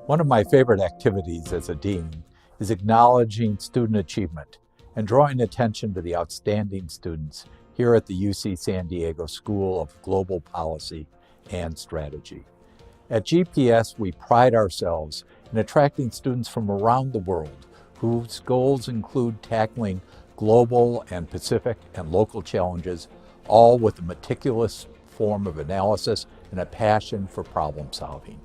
One of my favorite activities as a dean is acknowledging student achievement and drawing attention to the outstanding students here at the UC San Diego School of Global Policy and Strategy. At GPS, we pride ourselves in attracting students from around the world whose goals include tackling global and Pacific and local challenges, all with a meticulous form of analysis and a passion for problem solving.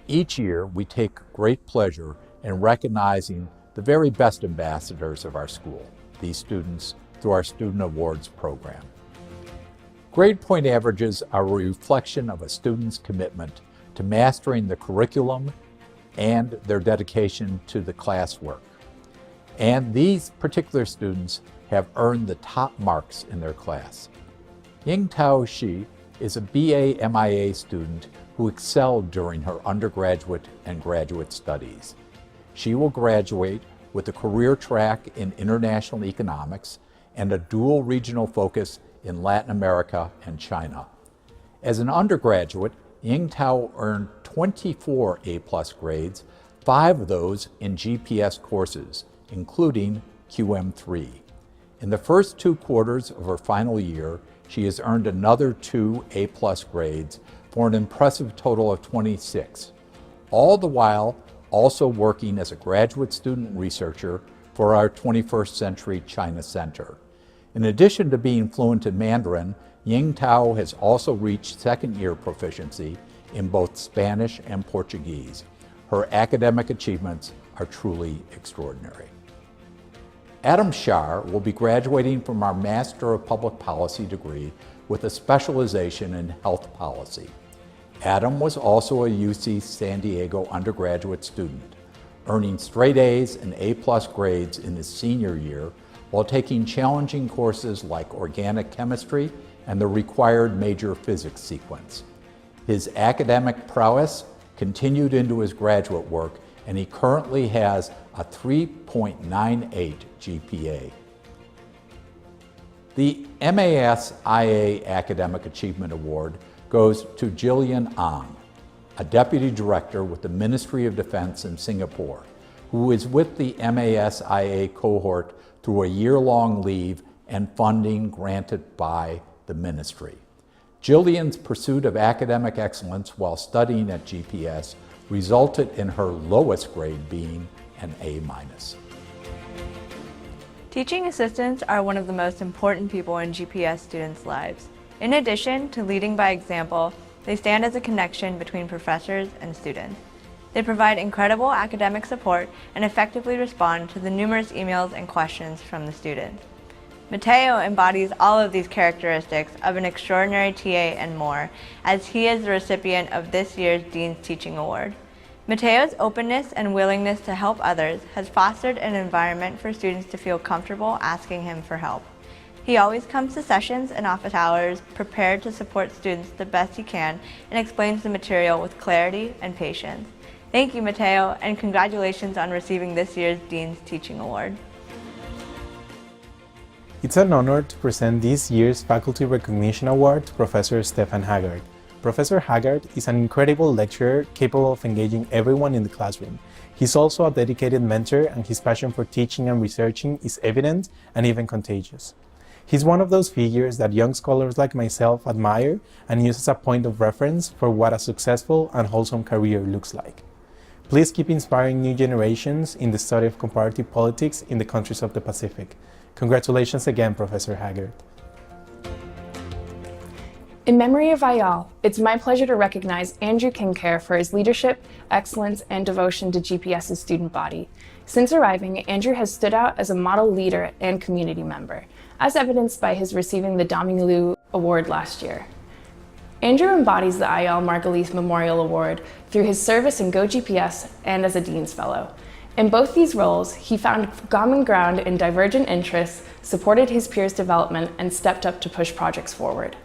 Each year, we take great pleasure in recognizing the very best ambassadors of our school, these students, through our Student Awards program. Grade point averages are a reflection of a student's commitment to mastering the curriculum and their dedication to the classwork. And these particular students have earned the top marks in their class. Yingtao Shi is a BA MIA student who excelled during her undergraduate and graduate studies. She will graduate with a career track in international economics and a dual regional focus in Latin America and China. As an undergraduate, Yingtao earned 24 A+ grades, 5 of those in GPS courses, including QM3. In the first 2 quarters of her final year, she has earned another 2 A+ grades for an impressive total of 26, all the while also working as a graduate student researcher for our 21st Century China Center. In addition to being fluent in Mandarin, Yingtao has also reached second-year proficiency in both Spanish and Portuguese. Her academic achievements are truly extraordinary. Adam Shar will be graduating from our Master of Public Policy degree with a specialization in health policy. Adam was also a UC San Diego undergraduate student, earning straight A's and A+ grades in his senior year while taking challenging courses like organic chemistry and the required major physics sequence. His academic prowess continued into his graduate work, and he currently has a 3.98 GPA. The MASIA Academic Achievement Award goes to Jillian Ang, a Deputy Director with the Ministry of Defense in Singapore, who is with the MASIA cohort through a year-long leave and funding granted by the ministry. Jillian's pursuit of academic excellence while studying at GPS resulted in her lowest grade being an A-. Teaching assistants are one of the most important people in GPS students' lives. In addition to leading by example, they stand as a connection between professors and students. They provide incredible academic support and effectively respond to the numerous emails and questions from the students. Mateo embodies all of these characteristics of an extraordinary TA and more, as he is the recipient of this year's Dean's Teaching Award. Mateo's openness and willingness to help others has fostered an environment for students to feel comfortable asking him for help. He always comes to sessions and office hours prepared to support students the best he can and explains the material with clarity and patience. Thank you, Mateo, and congratulations on receiving this year's Dean's Teaching Award. It's an honor to present this year's Faculty Recognition Award to Professor Stefan Haggard. Professor Haggard is an incredible lecturer capable of engaging everyone in the classroom. He's also a dedicated mentor, and his passion for teaching and researching is evident and even contagious. He's one of those figures that young scholars like myself admire and use as a point of reference for what a successful and wholesome career looks like. Please keep inspiring new generations in the study of comparative politics in the countries of the Pacific. Congratulations again, Professor Haggard. In memory of AYAL, it's my pleasure to recognize Andrew Kincare for his leadership, excellence, and devotion to GPS's student body. Since arriving, Andrew has stood out as a model leader and community member, as evidenced by his receiving the Dominguez Award last year. Andrew embodies the AYAL MARGALITH Memorial Award through his service in GoGPS and as a Dean's Fellow. In both these roles, he found common ground in divergent interests, supported his peers' development, and stepped up to push projects forward.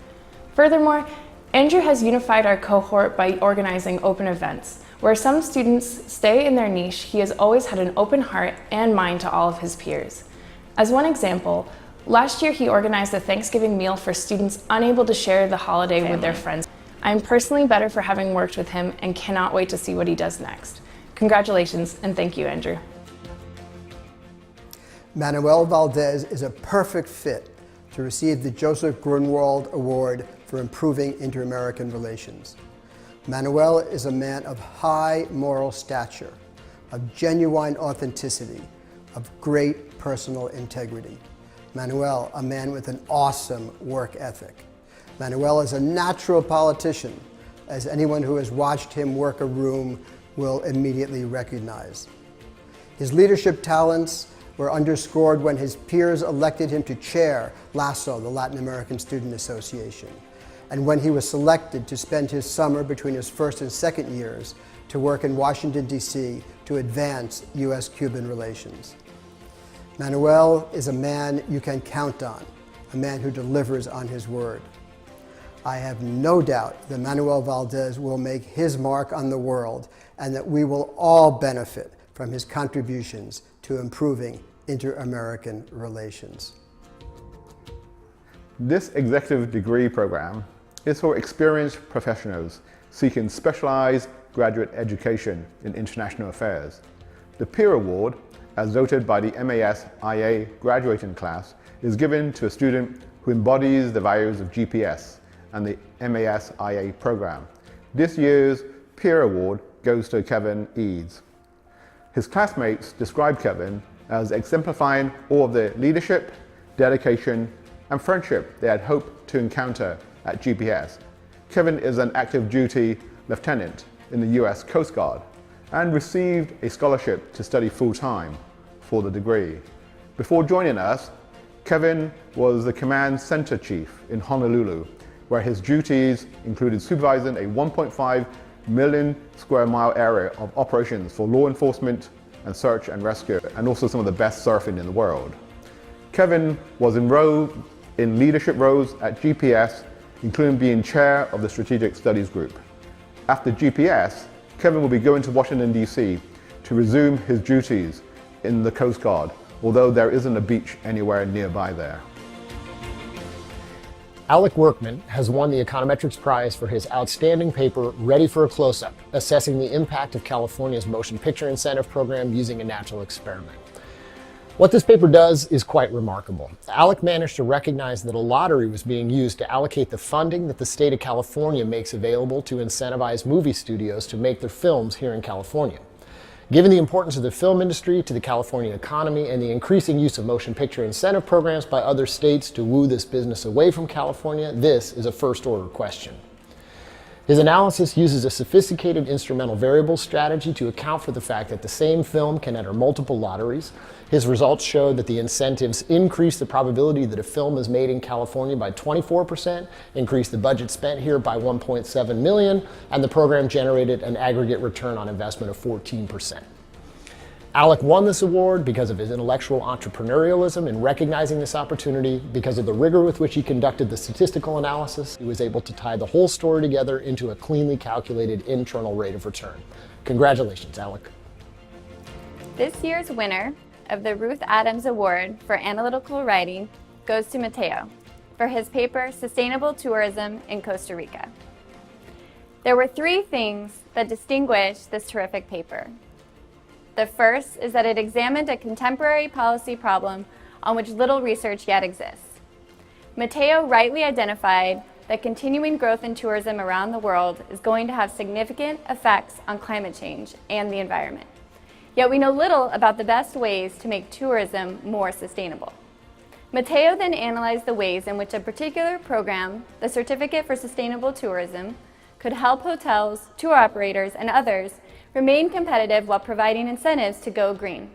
Furthermore, Andrew has unified our cohort by organizing open events. Where some students stay in their niche, he has always had an open heart and mind to all of his peers. As one example, last year he organized a Thanksgiving meal for students unable to share the holiday with their friends. I'm personally better for having worked with him and cannot wait to see what he does next. Congratulations, and thank you, Andrew. Manuel Valdez is a perfect fit to receive the Joseph Grunwald Award for improving inter-American relations. Manuel is a man of high moral stature, of genuine authenticity, of great personal integrity. Manuel, a man with an awesome work ethic. Manuel is a natural politician, as anyone who has watched him work a room will immediately recognize. His leadership talents were underscored when his peers elected him to chair LASO, the Latin American Student Association, and when he was selected to spend his summer between his first and second years to work in Washington, D.C. to advance U.S.-Cuban relations. Manuel is a man you can count on, a man who delivers on his word. I have no doubt that Manuel Valdez will make his mark on the world and that we will all benefit from his contributions to improving inter-American relations. This executive degree program is for experienced professionals seeking specialized graduate education in international affairs. The Peer Award, as voted by the MAS-IA graduating class, is given to a student who embodies the values of GPS and the MAS-IA program. This year's Peer Award goes to Kevin Eads. His classmates describe Kevin as exemplifying all of the leadership, dedication, and friendship they had hoped to encounter at GPS. Kevin is an active duty lieutenant in the US Coast Guard and received a scholarship to study full-time for the degree. Before joining us, Kevin was the Command Center Chief in Honolulu, where his duties included supervising a 1.5 million square mile area of operations for law enforcement and search and rescue, and also some of the best surfing in the world. Kevin was enrolled in leadership roles at GPS, including being chair of the Strategic Studies Group. After GPS, Kevin will be going to Washington, D.C. to resume his duties in the Coast Guard, although there isn't a beach anywhere nearby there. Alec Workman has won the Econometrics Prize for his outstanding paper, Ready for a Close-Up, assessing the impact of California's motion picture incentive program using a natural experiment. What this paper does is quite remarkable. Alec managed to recognize that a lottery was being used to allocate the funding that the state of California makes available to incentivize movie studios to make their films here in California. Given the importance of the film industry to the California economy and the increasing use of motion picture incentive programs by other states to woo this business away from California, this is a first-order question. His analysis uses a sophisticated instrumental variables strategy to account for the fact that the same film can enter multiple lotteries. His results showed that the incentives increase the probability that a film is made in California by 24%, increase the budget spent here by 1.7 million, and the program generated an aggregate return on investment of 14%. Alec won this award because of his intellectual entrepreneurialism in recognizing this opportunity. Because of the rigor with which he conducted the statistical analysis, he was able to tie the whole story together into a cleanly calculated internal rate of return. Congratulations, Alec. This year's winner of the Ruth Adams Award for Analytical Writing goes to Mateo for his paper, Sustainable Tourism in Costa Rica. There were three things that distinguished this terrific paper. The first is that it examined a contemporary policy problem on which little research yet exists. Mateo rightly identified that continuing growth in tourism around the world is going to have significant effects on climate change and the environment. Yet we know little about the best ways to make tourism more sustainable. Mateo then analyzed the ways in which a particular program, the Certificate for Sustainable Tourism, could help hotels, tour operators, and others remain competitive while providing incentives to go green.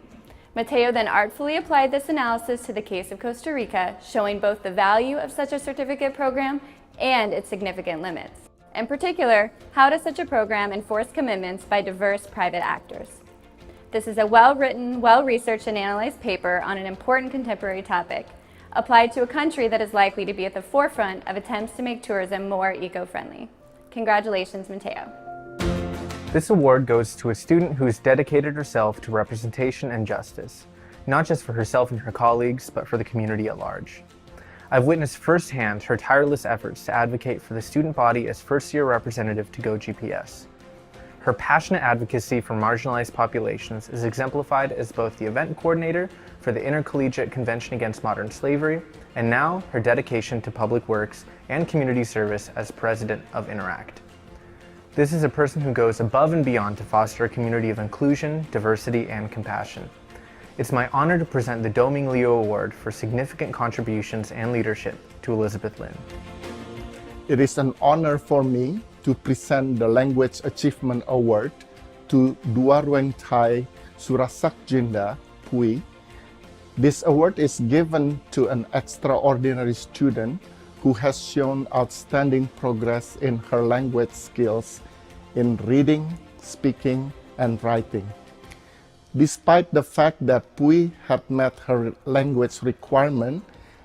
Mateo then artfully applied this analysis to the case of Costa Rica, showing both the value of such a certificate program and its significant limits. In particular, how does such a program enforce commitments by diverse private actors? This is a well-written, well-researched and analyzed paper on an important contemporary topic, applied to a country that is likely to be at the forefront of attempts to make tourism more eco-friendly. Congratulations, Mateo. This award goes to a student who has dedicated herself to representation and justice, not just for herself and her colleagues, but for the community at large. I've witnessed firsthand her tireless efforts to advocate for the student body as first-year representative to Go GPS. Her passionate advocacy for marginalized populations is exemplified as both the event coordinator for the Intercollegiate Convention Against Modern Slavery, and now her dedication to public works and community service as president of Interact. This is a person who goes above and beyond to foster a community of inclusion, diversity, and compassion. It's my honor to present the Do-Ming Leo Award for significant contributions and leadership to Elizabeth Lin. It is an honor for me to present the Language Achievement Award to Duarweng Thai Surasak Jinda Pui. This award is given to an extraordinary student who has shown outstanding progress in her language skills in reading, speaking, and writing. Despite the fact that Pui had met her language requirement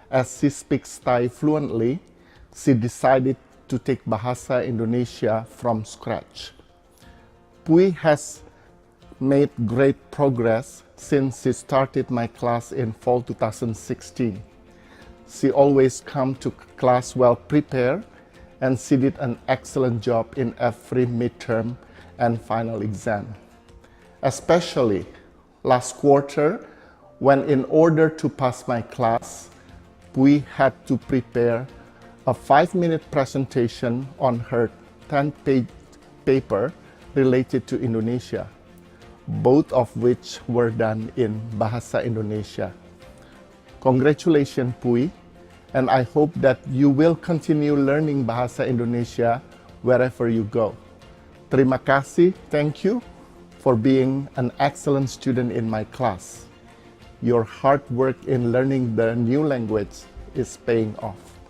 as she speaks Thai fluently, she decided to take Bahasa Indonesia from scratch. Pui has made great progress since she started my class in fall 2016. She always comes to class well prepared, and she did an excellent job in every midterm and final exam. Especially last quarter, when in order to pass my class, Pui had to prepare a 5-minute presentation on her 10-page paper related to Indonesia, both of which were done in Bahasa Indonesia. Congratulations, Pui, and I hope that you will continue learning Bahasa Indonesia wherever you go. Terima kasih, thank you for being an excellent student in my class. Your hard work in learning the new language is paying off.